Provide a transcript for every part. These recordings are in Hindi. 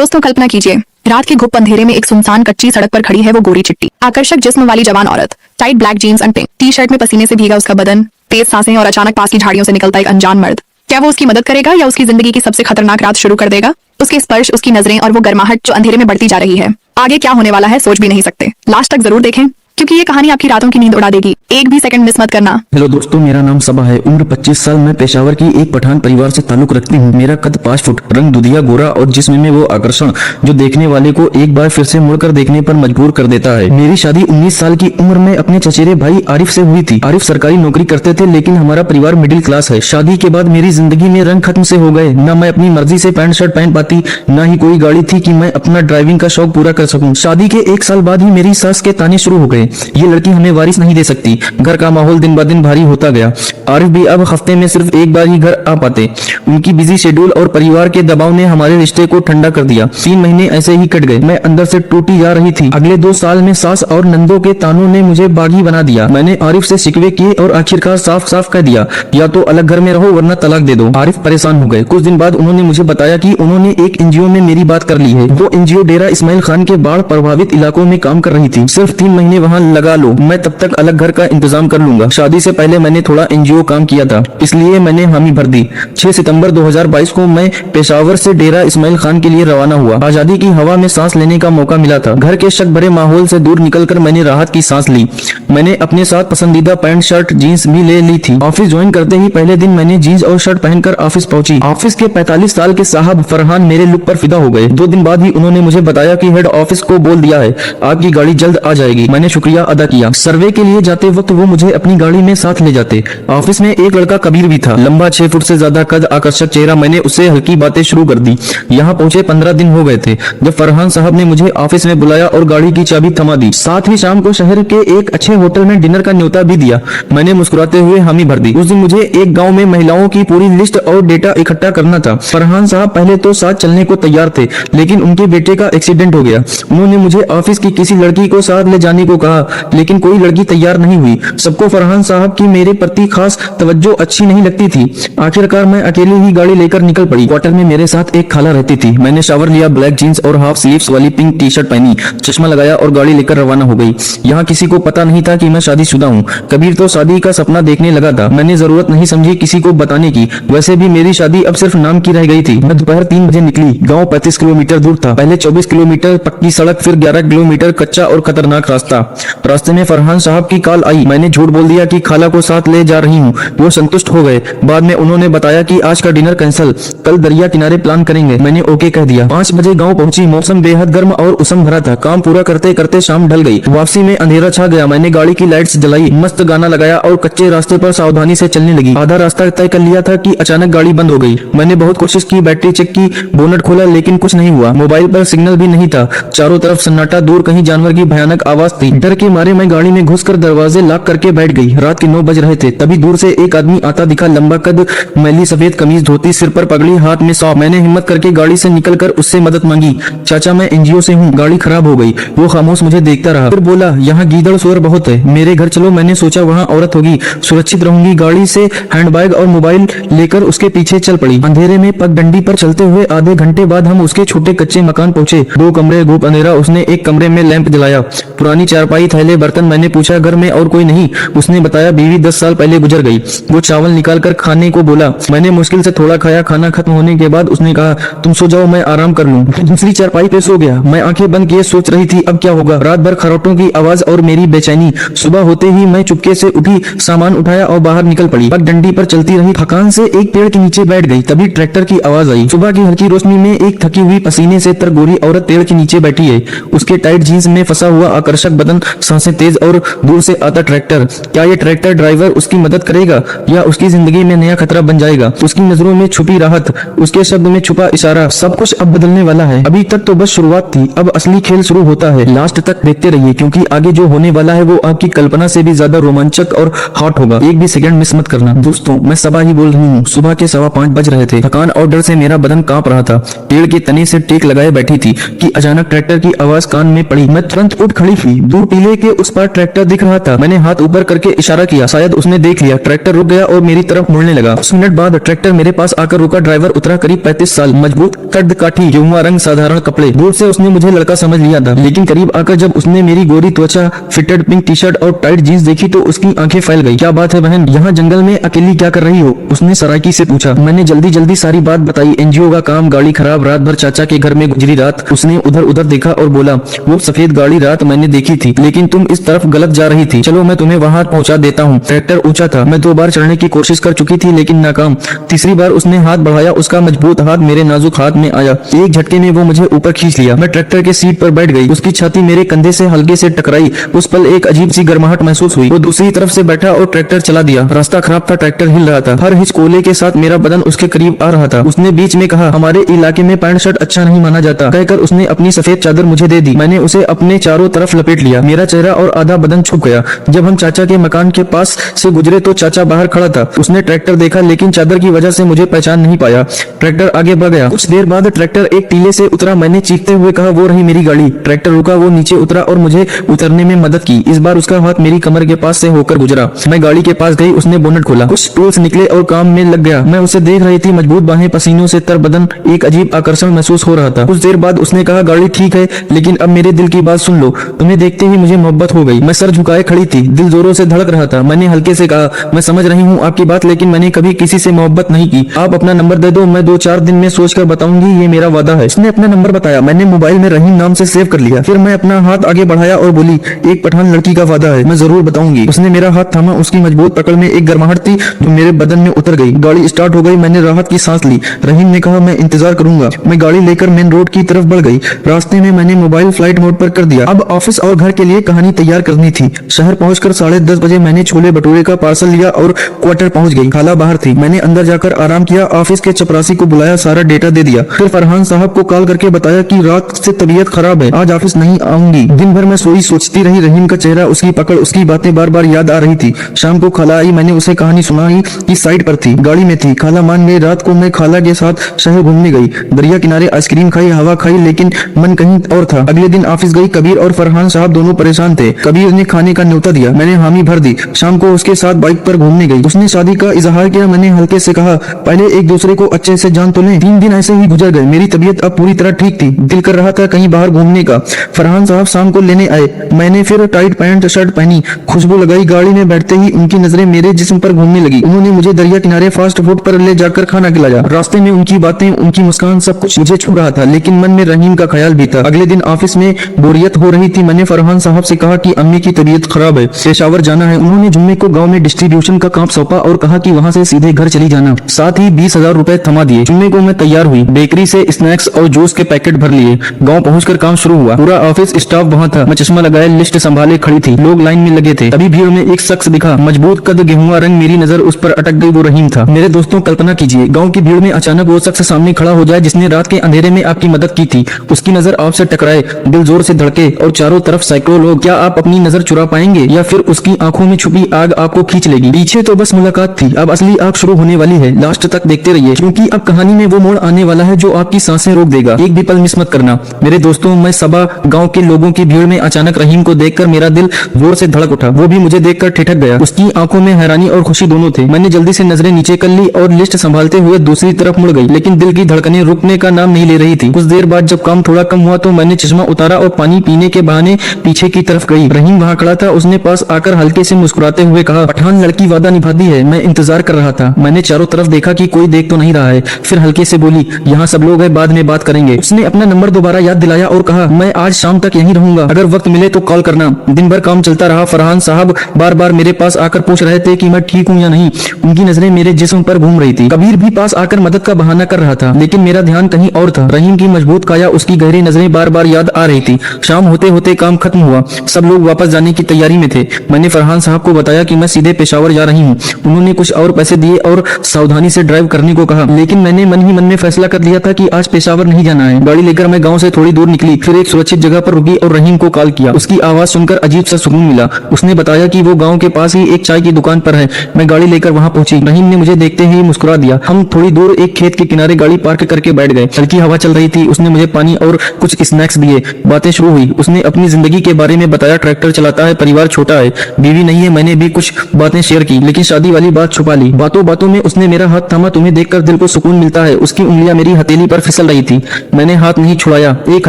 दोस्तों कल्पना कीजिए, रात के घुप अंधेरे में एक सुनसान कच्ची सड़क पर खड़ी है वो गोरी चिट्टी आकर्षक जिस्म वाली जवान औरत। Tight black jeans and pink T shirt में पसीने से भीगा उसका बदन, तेज सांसें और अचानक पास की झाड़ियों से निकलता एक अनजान मर्द। क्या वो उसकी मदद करेगा या उसकी जिंदगी की सबसे खतरनाक रात शुरू कर देगा? उसके स्पर्श, उसकी नजरें और वो गर्माहट जो अंधेरे में बढ़ती जा रही है। आगे क्या होने वाला है सोच भी नहीं सकते। लास्ट तक जरूर देखें क्योंकि ये कहानी आपकी रातों की नींद उड़ा देगी। एक भी सेकंड मिस मत करना। हेलो दोस्तों, मेरा नाम सबा है। उम्र 25 साल। मैं पेशावर की एक पठान परिवार से ताल्लुक रखती हूँ। मेरा कद 5 फुट, रंग दुधिया गोरा और जिस्म में वो आकर्षण जो देखने वाले को एक बार फिर से मुड़कर देखने पर मजबूर कर देता है। मेरी शादी 19 साल की उम्र में अपने चचेरे भाई आरिफ से हुई थी। आरिफ सरकारी नौकरी करते थे, लेकिन हमारा परिवार मिडिल क्लास है। शादी के बाद मेरी जिंदगी में रंग खत्म से हो गए। न मैं अपनी मर्जी से पैंट शर्ट पहन पाती, न ही कोई गाड़ी थी कि मैं अपना ड्राइविंग का शौक पूरा कर सकूं। शादी के 1 साल बाद ही मेरी सास के ताने शुरू हो गए, ये लड़की हमें वारिस नहीं दे सकती। घर का माहौल दिन ब दिन भारी होता गया। आरिफ भी अब हफ्ते में सिर्फ एक बार ही घर आ पाते। उनकी बिजी शेड्यूल और परिवार के दबाव ने हमारे रिश्ते को ठंडा कर दिया। 3 महीने ऐसे ही कट गए। मैं अंदर से टूटी जा रही थी। अगले 2 साल में सास और नंदों के तानों ने मुझे बागी बना दिया। मैंने आरिफ से शिकवे किए और आखिरकार साफ साफ कह दिया, या तो अलग घर में रहो वरना तलाक दे दो। आरिफ परेशान हो गए। कुछ दिन बाद उन्होंने मुझे बताया कि उन्होंने एक एनजीओ में मेरी बात कर ली है। वो एनजीओ डेरा इस्माइल खान के बाढ़ प्रभावित इलाकों में काम कर रही थी। सिर्फ 3 महीने वहाँ लगा लो, मैं तब तक अलग घर का इंतजाम कर लूंगा। शादी से पहले मैंने थोड़ा एनजीओ काम किया था, इसलिए मैंने हामी भर दी। 6 सितंबर 2022 को मैं पेशावर से डेरा इस्माइल खान के लिए रवाना हुआ। आजादी की हवा में सांस लेने का मौका मिला था। घर के शक भरे माहौल से दूर निकलकर मैंने राहत की सांस ली। मैंने अपने साथ पसंदीदा पैंट शर्ट जीन्स भी ले ली थी। ऑफिस ज्वाइन करते ही पहले दिन मैंने जीन्स और शर्ट पहनकर ऑफिस पहुंची। ऑफिस के 45 साल के साहब फरहान मेरे लुक पर फिदा हो गए। 2 दिन बाद ही उन्होंने मुझे बताया कि हेड ऑफिस को बोल दिया है, आपकी गाड़ी जल्द आ जाएगी। मैंने शुक्रिया अदा किया। सर्वे के लिए जाते वक्त वो मुझे अपनी गाड़ी में साथ ले जाते। ऑफिस में एक लड़का कबीर भी था, लंबा 6 फुट से ज्यादा कद, आकर्षक चेहरा। मैंने उससे हल्की बातें शुरू कर दी। यहाँ पहुंचे 15 दिन हो गए थे जब फरहान साहब ने मुझे ऑफिस में बुलाया और गाड़ी की चाबी थमा दी। साथ ही शाम को शहर के एक अच्छे होटल में डिनर का न्योता भी दिया। मैंने मुस्कुराते हुए हामी भर दी। उस दिन मुझे एक गाँव में महिलाओं की पूरी लिस्ट और डेटा इकट्ठा करना था। फरहान साहब पहले तो साथ चलने को तैयार थे, लेकिन उनके बेटे का एक्सीडेंट हो गया। उन्होंने मुझे ऑफिस की किसी लड़की को साथ ले जाने को कहा, लेकिन कोई लड़की तैयार नहीं हुई। सबको फरहान साहब की मेरे प्रति खास तवज्जो अच्छी नहीं लगती थी। आखिरकार मैं अकेली ही गाड़ी लेकर निकल पड़ी। क्वार्टर में मेरे साथ एक खाला रहती थी। मैंने शावर लिया, ब्लैक जीन्स और हाफ स्लीव्स वाली पिंक टी शर्ट पहनी, चश्मा लगाया और गाड़ी लेकर रवाना हो गई। यहाँ किसी को पता नहीं था कि मैं शादीशुदा हूँ। कबीर तो शादी का सपना देखने लगा था। मैंने जरूरत नहीं समझी किसी को बताने की। वैसे भी मेरी शादी अब सिर्फ नाम की रह गई थी। मैं दोपहर 3 बजे निकली। गाँव 35 किलोमीटर दूर था। पहले 24 किलोमीटर पक्की सड़क, फिर 11 किलोमीटर कच्चा और खतरनाक रास्ता। रास्ते में फरहान साहब की कॉल आई। मैंने झूठ बोल दिया कि खाला को साथ ले जा रही हूँ। वो संतुष्ट हो गए। बाद में उन्होंने बताया कि आज का डिनर कैंसिल, कल दरिया किनारे प्लान करेंगे। मैंने ओके कह दिया। 5 बजे गांव पहुंची। मौसम बेहद गर्म और उष्म भरा था। काम पूरा करते करते शाम ढल गई। वापसी में अंधेरा छा गया। मैंने गाड़ी की लाइट्स जलाई, मस्त गाना लगाया और कच्चे रास्ते पर सावधानी से चलने लगी। आधा रास्ता तय कर लिया था कि अचानक गाड़ी बंद हो गई। मैंने बहुत कोशिश की, बैटरी चेक की, बोनट खोला, लेकिन कुछ नहीं हुआ। मोबाइल पर सिग्नल भी नहीं था। चारों तरफ सन्नाटा, दूर कहीं जानवर की भयानक आवाज थी। डर के मारे मैं गाड़ी में घुसकर दरवाजे लॉक करके बैठ गई। रात के 9 बज रहे थे। तभी दूर से एक आदमी आता दिखा। लंबा कद, मैली सफेद कमीज, धोती, सिर पर पगड़ी, हाथ में सौंफ। मैंने हिम्मत करके गाड़ी से निकलकर उससे मदद मांगी। चाचा, मैं एनजीओ से हूँ, गाड़ी खराब हो गई। वो खामोश मुझे देखता रहा, फिर बोला, यहाँ गीदड़ शोर बहुत है, मेरे घर चलो। मैंने सोचा वहाँ औरत होगी, सुरक्षित रहूंगी। गाड़ी से हैंडबैग और मोबाइल लेकर उसके पीछे चल पड़ी। अंधेरे में पगडंडी पर चलते हुए आधे घंटे बाद हम उसके छोटे कच्चे मकान पहुंचे। 2 कमरे, घूप अंधेरा। उसने एक कमरे में लैंप जलाया, पुरानी चारपाई, थैले, बर्तन। मैंने पूछा, घर में और कोई नहीं? उसने बताया, बीवी 10 साल पहले गुजर गई। वो चावल निकालकर खाने को बोला। मैंने मुश्किल से थोड़ा खाया। खाना खत्म होने के बाद उसने कहा, तुम सो जाओ, मैं आराम कर लूं। दूसरी चारपाई पे सो गया। मैं आंखें बंद किए सोच रही थी अब क्या होगा। रात भर खरोटों की आवाज और मेरी बेचैनी। सुबह होते ही मैं चुपके से उठी, सामान उठाया और बाहर निकल पड़ी। पगडंडी पर चलती रही। थकान से एक पेड़ के नीचे बैठ गई। तभी ट्रैक्टर की आवाज आई। सुबह की हल्की रोशनी में एक थकी हुई, पसीने से तर गोरी औरत पेड़ के नीचे बैठी है। उसके टाइट जीन्स में फंसा हुआ आकर्षक बदन, सांसें तेज, और दूर से आता ट्रैक्टर। क्या ये ट्रैक्टर ड्राइवर उसकी मदद करेगा या उसकी जिंदगी में नया खतरा बन जाएगा? उसकी नजरों में छुपी राहत, उसके शब्द में छुपा इशारा, सब कुछ अब बदलने वाला है। अभी तक तो बस शुरुआत थी, अब असली खेल शुरू होता है। लास्ट तक देखते रहिए, क्योंकि आगे जो होने वाला है वो आपकी कल्पना से भी ज्यादा रोमांचक और हॉट होगा। एक भी सेकंड मिस मत करना। दोस्तों, मैं सबा ही बोल रही हूँ। सुबह के 5:15 बज रहे थे। थकान और डर से मेरा बदन कांप रहा था। पेड़ के तने से टेक लगाए बैठी थी कि अचानक ट्रैक्टर की आवाज कान में पड़ी। मैं तुरंत उठ खड़ी हुई। दूर टीले के उस पार ट्रैक्टर दिख रहा था। मैंने हाथ ऊपर करके इशारा किया, शायद उसने देख लिया। ट्रैक्टर रुक गया और मेरी तरफ मुड़ने लगा। 10 मिनट बाद ट्रैक्टर मेरे पास आकर रुका। ड्राइवर उतरा, करीब 35 साल, मजबूत कद काठी, गेहुआ रंग, साधारण कपड़े। दूर से उसने मुझे लड़का समझ लिया था, लेकिन करीब आकर जब उसने मेरी गोरी त्वचा, फिटेड पिंक टी शर्ट और टाइट जींस देखी तो उसकी आंखें फैल गई। क्या बात है बहन, यहाँ जंगल में अकेली क्या कर रही हो? उसने सराइकी से पूछा। मैंने जल्दी जल्दी सारी बात बताई। एनजीओ का काम, गाड़ी खराब, रात भर चाचा के घर में गुजरी रात। उसने उधर उधर देखा और बोला, वो सफेद गाड़ी रात मैंने देखी थी, लेकिन तुम इस तरफ गलत जा रही थी। चलो मैं तुम्हें वहां पहुंचा देता हूँ। ट्रैक्टर ऊंचा था, मैं 2 बार चढ़ने की कोशिश कर चुकी थी लेकिन नाकाम। तीसरी बार उसने हाथ बढ़ाया, उसका मजबूत हाथ मेरे नाजुक हाथ में आया। एक झटके में वो मुझे ऊपर खींच लिया। मैं ट्रैक्टर के सीट पर बैठ गई। उसकी छाती मेरे कंधे से हल्के से टकराई। उस पल एक अजीब सी गर्माहट महसूस हुई। वो दूसरी तरफ से बैठा और ट्रैक्टर चला दिया। रास्ता खराब था, ट्रैक्टर हिल रहा था, हर हिचकोले के साथ मेरा बदन उसके करीब आ रहा था। उसने बीच में कहा, हमारे इलाके में पैंट शर्ट अच्छा नहीं माना जाता। कहकर उसने अपनी सफेद चादर मुझे दे दी। मैंने उसे अपने चारों तरफ लपेट लिया। मेरा चेहरा और आधा बदन छुप गया। जब हम चाचा के मकान के पास से गुजरे तो चाचा बाहर खड़ा था। उसने ट्रैक्टर देखा लेकिन चादर की वजह से मुझे पहचान नहीं पाया। ट्रैक्टर आगे बढ़ गया। कुछ देर बाद ट्रैक्टर एक टीले से उतरा। मैंने चीखते हुए कहा, वो रही मेरी गाड़ी। ट्रैक्टर रुका, वो नीचे उतरा और मुझे उतरने में मदद की। इस बार उसका हाथ मेरी कमर के पास से होकर गुजरा। मैं गाड़ी के पास गई, उसने बोनट खोला, कुछ टूल्स निकले और काम में लग गया। मैं उसे देख रही थी, मजबूत बाहें, पसीनों से तर बदन, एक अजीब आकर्षण महसूस हो रहा था। कुछ देर बाद उसने कहा, गाड़ी ठीक है लेकिन अब मेरे दिल की बात सुन लो। तुम्हें देखते ही मुझे मोहब्बत हो गई। मैं सर झुकाए खड़ी थी, दिल जोरों से धड़क रहा था। मैंने हल्के से कहा, मैं समझ रही हूँ आपकी बात, लेकिन मैंने कभी किसी से मोहब्बत नहीं की। आप अपना नंबर दे दो, मैं 2-4 दिन में सोचकर बताऊंगी, ये मेरा वादा है। उसने अपना नंबर बताया। मैंने मोबाइल में रहीम नाम से सेव कर लिया। फिर मैं अपना हाथ आगे बढ़ाया और बोली, एक पठान लड़की का वादा है, मैं जरूर बताऊंगी। उसने मेरा हाथ थामा। उसकी मजबूत पकड़ में एक गर्माहट थी जो मेरे बदन में उतर गई। गाड़ी स्टार्ट हो गई। मैंने राहत की सांस ली। रहीम ने कहा, मैं इंतजार करूंगा। मैं गाड़ी लेकर मेन रोड की तरफ बढ़ गई। रास्ते में मैंने मोबाइल फ्लाइट मोड पर कर दिया। अब ऑफिस और घर के लिए कहानी तैयार करनी थी। शहर पहुंचकर 10:30 बजे मैंने छोले भटूरे का पार्सल लिया और क्वार्टर पहुंच गई। खाला बाहर थी। मैंने अंदर जाकर आराम किया। ऑफिस के चपरासी को बुलाया, सारा डेटा दे दिया। फिर फरहान साहब को कॉल करके बताया कि रात से तबीयत खराब है, आज ऑफिस नहीं आऊंगी। दिन भर मैं सोई सोचती रही। रहीम का चेहरा, उसकी पकड़, उसकी बातें बार बार याद आ रही थी। शाम को खाला आई। मैंने उसे कहानी सुनाई कि साइड पर थी, गाड़ी में थी। खाला मान गई। रात को मैं खाला के साथ शहर घूमने गई। दरिया किनारे आइसक्रीम खाई, हवा खाई, लेकिन मन कहीं और था। अगले दिन ऑफिस गई। कबीर और फरहान साहब दोनों परेशान थे। कबीर ने खाने का न्योता दिया, मैंने हामी भर दी। शाम को उसके साथ बाइक पर घूमने गई। उसने शादी का इजहार किया। मैंने हल्के से कहा, पहले एक दूसरे को अच्छे से जान तो लें। 3 दिन ऐसे ही गुजर गए। मेरी तबीयत अब पूरी तरह ठीक थी। दिल कर रहा था कहीं बाहर घूमने का। फरहान साहब शाम को लेने आए। मैंने फिर टाइट पैंट शर्ट पहनी, खुशबू लगाई। गाड़ी में बैठते ही उनकी नजरें मेरे जिस्म पर घूमने लगी। उन्होंने मुझे दरिया किनारे फास्ट फूड पर ले जाकर खाना खिलाया। रास्ते में उनकी बातें, उनकी मुस्कान, सब कुछ मुझे छू रहा था, लेकिन मन में रहीम का ख्याल भी था। अगले दिन ऑफिस में बोरियत हो रही थी। मैंने फरहान साहब से कहा कि अम्मी की तबीयत खराब है, पेशावर जाना है। उन्होंने जुम्मे को गांव में डिस्ट्रीब्यूशन का काम सौंपा और कहा कि वहां से सीधे घर चली जाना। साथ ही 20,000 रुपए थमा दिए। जुम्मे को मैं तैयार हुई, बेकरी से स्नैक्स और जूस के पैकेट भर लिए। गांव पहुंचकर काम शुरू हुआ। पूरा ऑफिस स्टाफ वहां था। मैं चश्मा लगाए लिस्ट संभाले खड़ी थी। लोग लाइन में लगे थे। तभी भीड़ में एक शख्स दिखा, मजबूत कद, गेहुआ रंग। मेरी नजर उस पर अटक गई। वो रहीम था। मेरे दोस्तों, कल्पना कीजिए, गांव की भीड़ में अचानक वो शख्स सामने खड़ा हो जाए जिसने रात के अंधेरे में आपकी मदद की थी। उसकी नजर आपसे टकराए, दिल जोर से धड़के और चारों तरफ सैकड़ों लोग। क्या आप अपनी नजर चुरा पाएंगे या फिर उसकी आंखों में छुपी आग आपको खींच लेगी? पीछे तो बस मुलाकात थी, अब असली आग शुरू होने वाली है। लास्ट तक देखते रहिए, क्योंकि अब कहानी में वो मोड़ आने वाला है जो आपकी सांसें रोक देगा। एक भी पल मिस मत करना। मेरे दोस्तों, मैं सबा गांव के लोगों की भीड़ में अचानक रहीम को देखकर मेरा दिल जोर से धड़क उठा। वो भी मुझे देखकर ठिठक गया। उसकी आंखों में हैरानी और खुशी दोनों थे। मैंने जल्दी से नजरें नीचे कर ली और लिस्ट संभालते हुए दूसरी तरफ मुड़ गई, लेकिन दिल की धड़कनें रुकने का नाम नहीं ले रही थी। कुछ देर बाद जब काम थोड़ा कम हुआ तो मैंने चश्मा उतारा और पानी पीने के बहाने पीछे की तरफ गई। रहीम वहां खड़ा था। उसने पास आकर हल्के से मुस्कुराते हुए कहा, पठान लड़की वादा निभाती है, मैं इंतजार कर रहा था। मैंने चारों तरफ देखा कि कोई देख तो नहीं रहा है। फिर हल्के से बोली, यहाँ सब लोग हैं, बाद में बात करेंगे। उसने अपना नंबर दोबारा याद दिलाया और कहा, मैं आज शाम तक यहीं रहूंगा, अगर वक्त मिले तो कॉल करना। दिन भर काम चलता रहा। फरहान साहब बार बार मेरे पास आकर पूछ रहे थे कि मैं ठीक हूँ या नहीं। उनकी नजरें मेरे जिस्म पर घूम रही थी। कबीर भी पास आकर मदद का बहाना कर रहा था, लेकिन मेरा ध्यान कहीं और था। रहीम की मजबूत काया, उसकी गहरी नजरें बार बार याद आ रही थी। शाम होते होते काम खत्म हुआ। सब लोग वापस जाने की तैयारी में थे। मैंने फरहान साहब को बताया कि मैं सीधे पेशावर जा रही हूँ। उन्होंने कुछ और पैसे दिए और सावधानी से ड्राइव करने को कहा, लेकिन मैंने मन ही मन में फैसला कर लिया था कि आज पेशावर नहीं जाना है। गाड़ी लेकर मैं गाँव से थोड़ी दूर निकली, फिर एक सुरक्षित जगह पर रुकी और रहीम को कॉल किया। उसकी आवाज सुनकर अजीब सा सुकून मिला। उसने बताया कि वो गाँव के पास ही एक चाय की दुकान पर है। मैं गाड़ी लेकर वहाँ पहुंची। रहीम ने मुझे देखते ही मुस्कुरा दिया। हम थोड़ी दूर एक खेत के किनारे गाड़ी पार्क करके बैठ गए। हल्की हवा चल रही थी। उसने मुझे पानी और कुछ स्नैक्स दिए। बातें शुरू हुई। उसने अपनी जिंदगी के बारे में बताया, ट्रैक्टर चलाता है, परिवार छोटा है, बीवी नहीं है। मैंने भी कुछ बातें शेयर की, लेकिन शादी वाली बात छुपा ली। बातों बातों में उसने मेरा हाथ थामा। तुम्हें देखकर दिल को सुकून मिलता है। उसकी उंगलियां मेरी हथेली पर फिसल रही थी। मैंने हाथ नहीं छुड़ाया। एक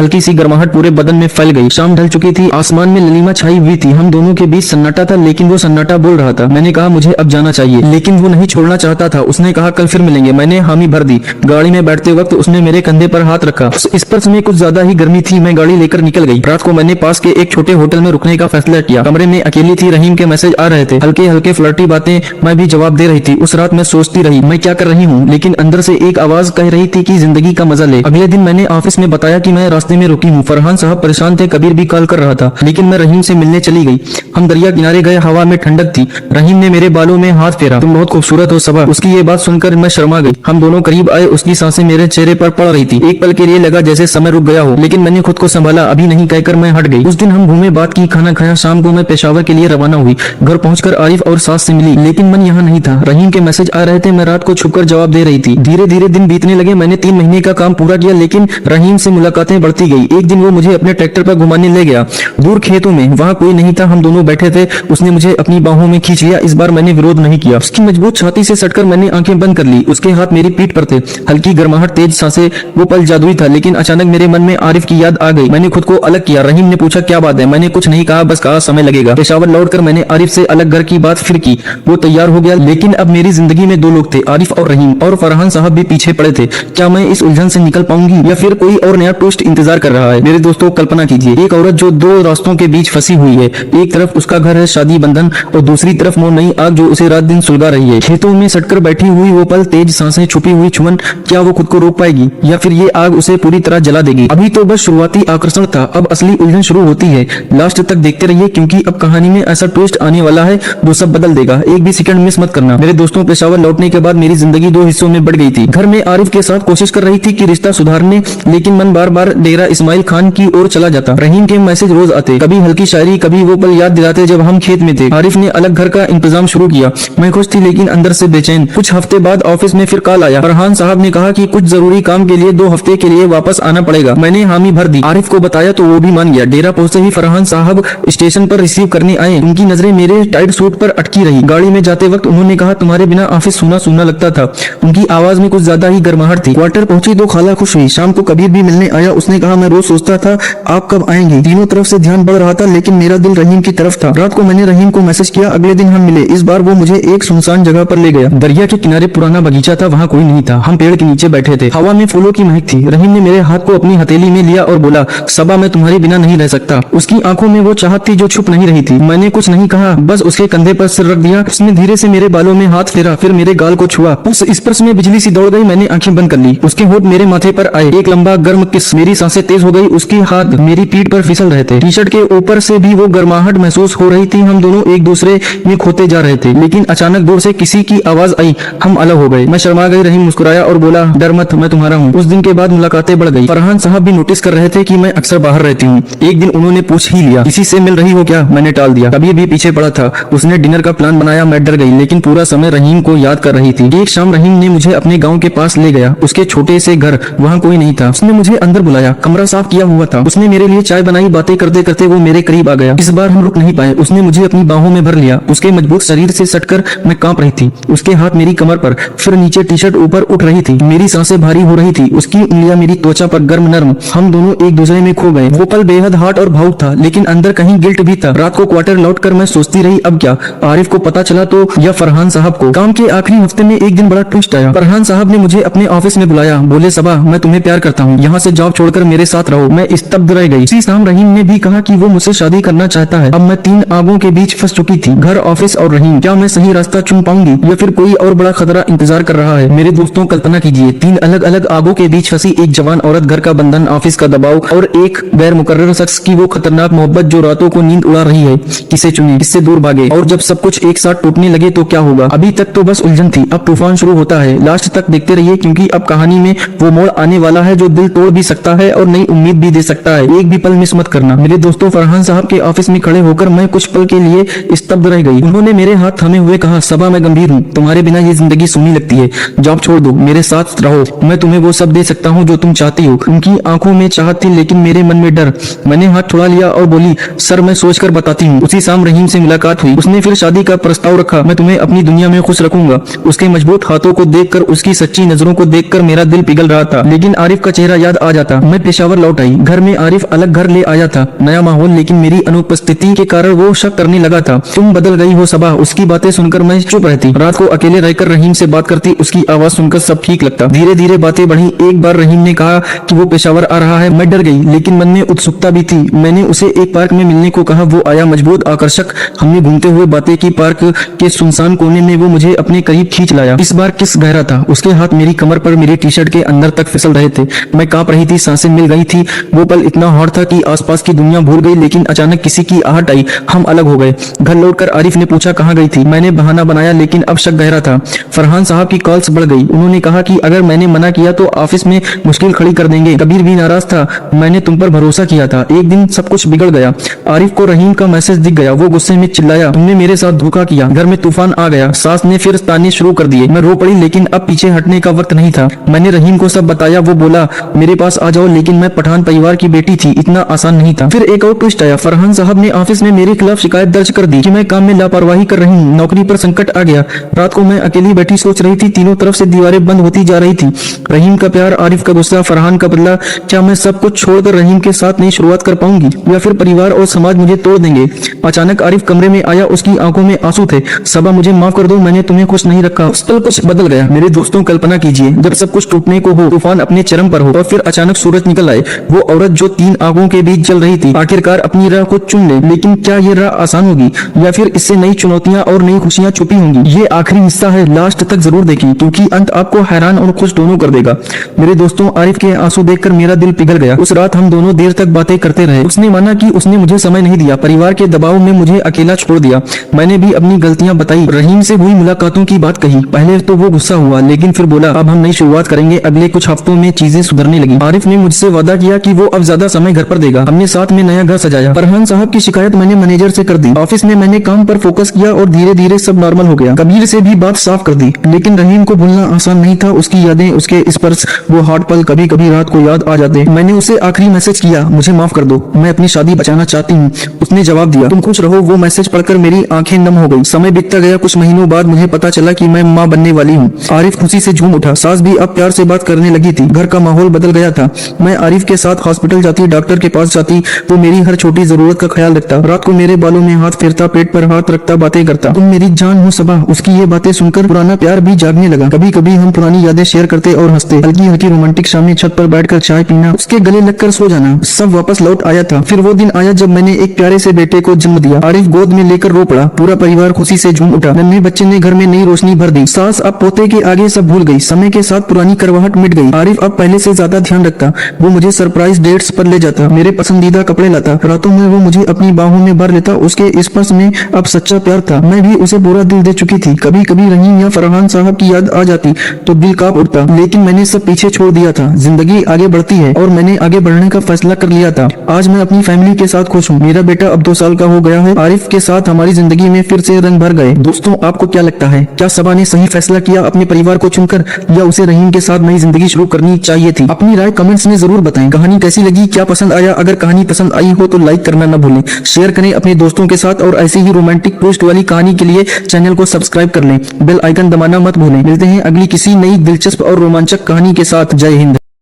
हल्की सी गर्माहट पूरे बदन में फैल गई। शाम ढल चुकी थी, आसमान में नीलिमा छाई हुई थी। हम दोनों के बीच सन्नाटा था, लेकिन वो सन्नाटा बोल रहा था। मैंने कहा मुझे अब जाना चाहिए, लेकिन वो नहीं छोड़ना चाहता था। उसने कहा कल फिर मिलेंगे। मैंने हामी भर दी। गाड़ी में बैठते वक्त उसने मेरे कंधे पर हाथ रखा। उस स्पर्श में कुछ ज्यादा ही गर्मी थी। मैं गाड़ी लेकर निकल गई। रात को मैंने पास के एक छोटे होटल में रुकने का फैसला किया। कमरे में अकेली थी। रहीम के मैसेज आ रहे थे, हल्के हल्के फ्लर्टी बातें। मैं भी जवाब दे रही थी। उस रात मैं सोचती रही मैं क्या कर रही हूँ, लेकिन अंदर से एक आवाज कह रही थी कि जिंदगी का मजा ले। अगले दिन मैंने ऑफिस में बताया कि मैं रास्ते में रुकी हूँ। फरहान साहब परेशान थे, कबीर भी कॉल कर रहा था, लेकिन मैं रहीम से मिलने चली गई। हम दरिया किनारे गए। हवा में ठंडक थी। रहीम ने मेरे बालों में हाथ फेरा। तुम बहुत खूबसूरत हो सबा। उसकी ये बात सुनकर मैं शर्मा गई। हम दोनों करीब आए। उसकी सांसें मेरे चेहरे पर पड़ रही थी। एक पल के लिए लगा जैसे समय रुक गया हो, लेकिन मैंने खुद को संभाला। अभी नहीं कहकर मैं हट गई। उस दिन हम घूमे, बात की, खाना खाया। शाम को मैं पेशावर के लिए रवाना हुई। घर पहुंचकर आरिफ और सास से मिली, लेकिन मन यहाँ नहीं था। रहीम के मैसेज आ रहे थे। मैं रात को छुपकर जवाब दे रही थी। धीरे धीरे दिन बीतने लगे। मैंने 3 महीने का काम पूरा किया, लेकिन रहीम से मुलाकातें बढ़ती गई। एक दिन वो मुझे अपने ट्रैक्टर पर घुमाने ले गया, दूर खेतों में। वहाँ कोई नहीं था, हम दोनों बैठे थे। उसने मुझे अपनी बाहों में खींच लिया। इस बार मैंने विरोध नहीं किया। उसकी मजबूत छाती से सटकर मैंने आंखें बंद कर ली। उसके हाथ मेरी पीठ पर थे। हल्की गर्माहट, तेज सांसें। वो पल जादुई था, लेकिन अचानक मेरे मन में आरिफ की याद आ गई। मैंने खुद को अलग किया। रहीम ने पूछा क्या बात है। मैंने कुछ नहीं कहा, बस कहा समय लगेगा। पेशावर लौटकर मैंने आरिफ से अलग घर की बात फिर की। वो तैयार हो गया, लेकिन अब मेरी जिंदगी में 2 लोग थे, आरिफ और रहीम। और फरहान साहब भी पीछे पड़े थे। क्या मैं इस उलझन से निकल पाऊंगी, या फिर कोई और नया ट्विस्ट इंतजार कर रहा है। मेरे दोस्तों कल्पना कीजिए, एक औरत जो 2 रास्तों के बीच फंसी हुई है। एक तरफ उसका घर है, शादी बंधन, और दूसरी तरफ वो नई आग जो उसे रात दिन सुलगा रही है। खेतों में सटकर बैठी हुई वो पल, तेज सांसें, छुपी हुई चुमन। क्या वो खुद को रोक पाएगी, या फिर ये आग उसे पूरी तरह जला देगी। अभी तो बस शुरुआती आकर्षण था, अब असली उलझन शुरू होती है। लास्ट तक देखते रहिए, क्योंकि अब कहानी में ऐसा ट्विस्ट आने वाला है जो सब बदल देगा। एक भी सेकंड मिस मत करना। मेरे दोस्तों, पेशावर लौटने के बाद मेरी जिंदगी 2 हिस्सों में बढ़ गई थी। घर में आरिफ के साथ कोशिश कर रही थी कि रिश्ता सुधारने, लेकिन मन बार बार डेरा इस्माइल खान की ओर चला जाता। रहीम के मैसेज रोज आते, कभी हल्की शायरी, कभी वो पल याद दिलाते जब हम खेत में थे। आरिफ ने अलग घर का इंतजाम शुरू किया। मैं खुश थी, लेकिन अंदर से बेचैन। कुछ हफ्ते बाद ऑफिस में फिर कॉल आया। फरहान साहब ने कहा कि कुछ जरूरी काम के लिए 2 हफ्ते के लिए वापस आना पड़ेगा। मैंने हामी भर दी। आरिफ को बताया तो वो भी मान गया। डेरा पहुंचते ही फरहान साहब स्टेशन पर रिसीव करने आए। उनकी नजरें मेरे टाइट सूट पर अटकी रही। गाड़ी में जाते वक्त उन्होंने कहा तुम्हारे बिना ऑफिस सूना सूना लगता था। उनकी आवाज में कुछ ज्यादा ही गर्माहट थी। क्वार्टर पहुंची तो खाला खुश हुई। शाम को कबीर भी मिलने आया। उसने कहा मैं रोज सोचता था आप कब आएंगे। तीनों तरफ से ध्यान बढ़ रहा था, लेकिन मेरा दिल रहीम की तरफ था। रात को मैंने रहीम को मैसेज किया। अगले दिन हम मिले। इस बार वो मुझे एक सुनसान जगह पर ले गया। दरिया के किनारे पुराना बगीचा था, वहाँ कोई नहीं था। हम पेड़ के नीचे बैठे थे। हवा में फूलों की महक थी। रहीम ने मेरे हाथ को अपनी हथेली में लिया और बोला सबा मैं तुम्हारे बिना नहीं रह सकता। उसकी आंखों में वो चाहत थी जो छुप नहीं रही थी। मैंने कुछ नहीं कहा, बस उसके कंधे पर सिर रख दिया। उसने धीरे से मेरे बालों में हाथ फेरा, फिर मेरे गाल को छुआ। उस स्पर्श में बिजली सी दौड़ गई। मैंने आंखें बंद कर ली। उसके होठ मेरे माथे पर आए, एक लंबा गर्म किस। मेरी सांसें तेज हो गई। उसके हाथ मेरी पीठ पर फिसल रहे थे। टी शर्ट के ऊपर से भी वो गर्माहट महसूस हो रही थी। हम दोनों एक दूसरे में खोते जा रहे थे, लेकिन अचानक दूर से किसी की आवाज आई। हम अलग हो गए। मैं शर्मा गई। रहीम मुस्कुराया और बोला डर मत, मैं तुम्हारा हूँ। उस दिन के बाद मुलाकातें बढ़ गई। फरहान साहब भी नोटिस कर रहे थे कि मैं अक्सर बाहर रहती हूँ। एक दिन उन्होंने पूछ ही लिया किसी से मिल रही हो क्या। मैंने टाल दिया। कभी भी पीछे पड़ा था। उसने डिनर का प्लान बनाया। मैं डर गई, लेकिन पूरा समय रहीम को याद कर रही थी। एक शाम रहीम ने मुझे अपने गाँव के पास ले गया। उसके छोटे से घर, वहाँ कोई नहीं था। उसने मुझे अंदर बुलाया। कमरा साफ किया हुआ था। उसने मेरे लिए चाय बनाई। बातें करते करते वो मेरे करीब आ गया। इस बार हम रुक नहीं पाए। उसने मुझे अपनी बाहों में भर लिया। उसके मजबूत शरीर से सटकर मैं कांप रही थी। उसके हाथ मेरी कमर पर, फिर नीचे टी शर्ट ऊपर उठ रही थी। मेरी सांसें भारी हो रही थी। उसकी उंगलियां मेरी त्वचा पर गर्म नर्म। हम दोनों एक दूसरे में खो गए। वो पल बेहद हॉट और भावुक था, लेकिन अंदर कहीं गिल्ट भी था। रात को क्वार्टर लौटकर मैं सोचती रही अब क्या। आरिफ को पता चला तो, या फरहान साहब को। काम के आखिरी हफ्ते में एक दिन बड़ा ट्विस्ट आया। फरहान साहब ने मुझे अपने ऑफिस में बुलाया। बोले सबा मैं तुम्हें प्यार करता हूँ, यहाँ से जॉब छोड़कर मेरे साथ रहो। मैं स्तब्ध रह गई। इसी शाम रहीम ने भी कहा कि वो मुझसे शादी करना चाहता है। अब मैं 3 आगों के बीच फंस चुकी थी, घर, ऑफिस और रहीम। क्या मैं सही रास्ता चुन पाऊंगी, या फिर कोई और बड़ा खतरा इंतजार कर रहा है। मेरे दोस्तों कल्पना कीजिए, 3 अलग अलग आगों के बीच फंसी एक जवान औरत, घर का बंधन, ऑफिस का दबाव और एक गैर मुकर्रर शख्स की वो खतरनाक मोहब्बत जो रातों को नींद उड़ा रही है। किसे चुने, किससे दूर भागे, और जब सब कुछ एक साथ टूटने लगे तो क्या होगा। अभी तक तो बस उलझन थी, अब तूफान शुरू होता है। लास्ट तक देखते रहिए, क्योंकि अब कहानी में वो मोड़ आने वाला है जो दिल तोड़ भी सकता है और नई उम्मीद भी दे सकता है। एक भी पल मिस मत करना। मेरे दोस्तों, फरहान साहब के ऑफिस में खड़े होकर मैं कुछ पल के लिए स्तब्ध रह गई। उन्होंने मेरे हाथ थामे हुए कहा सबा मैं गंभीर हूँ, तुम्हारे बिना ये जिंदगी सुनी लगती है। जॉब छोड़ दो, मेरे साथ रहो, मैं तुम्हें वो सब दे सकता हूँ जो तुम चाहती हो। उनकी आंखों में चाहत थी, लेकिन मेरे मन में डर। मैंने हाथ छुड़ा लिया किया और बोली, सर मैं सोचकर बताती हूँ। उसी शाम रहीम से मुलाकात हुई। उसने फिर शादी का प्रस्ताव रखा। मैं तुम्हें अपनी दुनिया में खुश रखूंगा। उसके मजबूत हाथों को देखकर, उसकी सच्ची नजरों को देखकर मेरा दिल पिघल रहा था। लेकिन आरिफ का चेहरा याद आ जाता। मैं पेशावर लौट आई। घर में आरिफ अलग घर ले आया था, नया माहौल, लेकिन मेरी अनुपस्थिति के कारण वो शक करने लगा था। तुम बदल गई हो सबा। उसकी बातें सुनकर मैं चुप रहती। रात को अकेले रहकर रहीम से बात करती। उसकी आवाज सुनकर सब ठीक लगता। धीरे धीरे बातें बढ़ी। एक बार रहीम ने कहा कि वो पेशावर आ रहा है। मैं डर गई, लेकिन मन में उत्सुकता भी थी। मैंने उसे एक पार्क में मिलने को कहा। वो आया, मजबूत, आकर्षक। हमने घूमते हुए बातें की। पार्क के सुनसान कोने में वो मुझे अपने करीब खींच लाया। इस बार किस गहरा था। उसके हाथ मेरी कमर पर मेरी टी शर्ट के अंदर तक फिसल रहे थे। मैं कांप रही थी, सांसें मिल गई थी। वो पल इतना हॉट था कि आसपास की दुनिया भूल गई। लेकिन अचानक किसी की आहट आई। हम अलग हो गए। घर लौटकर आरिफ ने पूछा कहाँ गई थी। मैंने बहाना बनाया, लेकिन अब शक गहरा था। फरहान साहब की कॉल्स बढ़ गई। उन्होंने कहा कि अगर मैंने मना किया तो ऑफिस में मुश्किल खड़ी कर देंगे। कबीर भी नाराज था। मैंने तुम पर भरोसा किया था। एक दिन सब कुछ बिगड़ गया। आरिफ को रहीम का मैसेज दिख गया। वो गुस्से में चिल्लाया, तुमने मेरे साथ धोखा किया। घर में तूफान आ गया। सास ने फिर ताने शुरू कर दिए। मैं रो पड़ी, लेकिन अब पीछे हटने का वक्त नहीं था। मैंने रहीम को सब बताया। वो बोला, मेरे पास आ जाओ, लेकिन मैं पठान परिवार की बेटी थी, इतना आसान नहीं था। फिर एक और ट्विस्ट आया। फरहान साहब ने ऑफिस में मेरे खिलाफ शिकायत दर्ज कर दी कि मैं काम में लापरवाही कर रही हूँ। नौकरी पर संकट आ गया। रात को मैं अकेली बैठी सोच रही थी। तीनों तरफ से दीवारें बंद होती जा रही थी। रहीम का प्यार, आरिफ का गुस्सा, फरहान का बदला। क्या मैं सब कुछ छोड़कर रहीम के साथ नई शुरुआत कर पाऊंगी, या फिर परिवार और समाज मुझे तोड़ देंगे? अचानक आरिफ कमरे में आया। उसकी आंखों में आंसू थे। सबा, मुझे माफ कर दो, मैंने तुम्हें खुश नहीं रखा। उस पल कुछ बदल गया। मेरे दोस्तों, कल्पना कीजिए जब सब कुछ टूटने को हो, तूफान अपने चरम पर हो, और फिर अचानक सूरज निकल आए। वो औरत जो 3 आगों के बीच जल रही थी, आखिरकार अपनी राह को चुन ले। लेकिन क्या ये राह आसान होगी, या फिर इससे नई चुनौतियां और नई खुशियां छुपी होंगी? ये आखिरी हिस्सा है, लास्ट तक जरूर देखें, क्योंकि अंत आपको हैरान और खुश दोनों कर देगा। मेरे दोस्तों, आरिफ के आंसू देखकर मेरा दिल पिघल गया। उस रात हम दोनों देर तक बातें करते रहे। उसने माना कि उसने मुझे समय नहीं दिया, परिवार के दबाव में मुझे अकेला छोड़ दिया। मैंने भी अपनी गलतियां बताई। रहीम से हुई मुलाकातों की बात कही। पहले तो वो गुस्सा हुआ, लेकिन फिर बोला, अब हम नई शुरुआत करेंगे। अगले कुछ हफ्तों में चीजें सुधरने लगी। आरिफ ने मुझसे वादा किया कि वो अब ज्यादा समय घर पर देगा। हमने साथ में नया घर सजाया। फरहान साहब की शिकायत मैंने मैनेजर से कर दी। ऑफिस में मैंने काम पर फोकस किया और धीरे धीरे सब नॉर्मल हो गया। कबीर से भी बात साफ कर दी। लेकिन रहीम को भूलना आसान नहीं था। उसकी यादें, उसके स्पर्श, वो हॉट पल कभी कभी रात को याद आ जाते। मैंने उसे आखिरी मैसेज किया, मुझे माफ कर दो, मैं अपनी शादी बचाना चाहती हूँ। उसने जवाब दिया, तुम खुश रहो। वो मैसेज पढ़कर मेरी आंखें नम हो गई। समय बीतता गया। कुछ महीनों बाद मुझे पता चला कि मैं माँ बनने वाली हूँ। आरिफ खुशी से झूम उठा। सास भी अब प्यार से बात करने लगी थी। घर का माहौल बदल गया था। मैं आरिफ के साथ हॉस्पिटल जाती, डॉक्टर के पास जाती। वो मेरी हर छोटी जरूरत का ख्याल रखता। रात को मेरे बालों में हाथ फेरता, पेट पर हाथ रखता, बातें करता। तुम मेरी जान हो सबा। उसकी ये बातें सुनकर पुराना प्यार भी जागने लगा। कभी कभी हम पुरानी यादें शेयर करते और हंसते। हल्की हल्की रोमांटिक शामें, छत पर बैठकर चाय पीना, उसके गले लगकर सो जाना, सब वापस लौट आया था। फिर वो दिन आया जब मैंने एक प्यारे से बेटे को जन्म दिया। आरिफ गोद में लेकर रो पड़ा। पूरा परिवार खुशी से झूम उठा। नन्हे बच्चे ने घर में नई रोशनी भर दी। सास अब पोते के आगे सब भूल गई। समय के साथ पुरानी करवाहट मिट गई। आरिफ अब पहले से ज्यादा ध्यान रखता। वो मुझे सरप्राइज डेट्स पर ले जाता, मेरे पसंदीदा कपड़े लाता। रातों में वो मुझे अपनी बाहों में भर लेता। उसके स्पर्श में अब सच्चा प्यार था। मैं भी उसे पूरा दिल दे चुकी थी। कभी कभी रहीम या फरहान साहब की याद आ जाती तो दिल कांप उठता। लेकिन मैंने सब पीछे छोड़ दिया था। जिंदगी आगे बढ़ती है और मैंने आगे बढ़ने का फैसला कर लिया था। आज मैं अपनी फैमिली के साथ खुश हूँ। मेरा बेटा अब 2 साल का हो गया है। आरिफ के साथ हमारी जिंदगी में फिर से रंग भर गए। दोस्तों, आपको क्या लगता है? क्या सबा ने सही फैसला किया अपने परिवार को चुनकर, या उसे रहीम के साथ नई जिंदगी शुरू करनी चाहिए थी? अपनी राय कमेंट्स में जरूर बताएं। कहानी कैसी लगी, क्या पसंद आया? अगर कहानी पसंद आई हो तो लाइक करना न भूलें। शेयर करें अपने दोस्तों के साथ, और ऐसी ही रोमांटिक ट्विस्ट वाली कहानी के लिए चैनल को सब्सक्राइब कर लें। बेल आइकन दबाना मत भूलें। मिलते हैं अगली किसी नई दिलचस्प और रोमांचक कहानी के साथ। जय हिंद।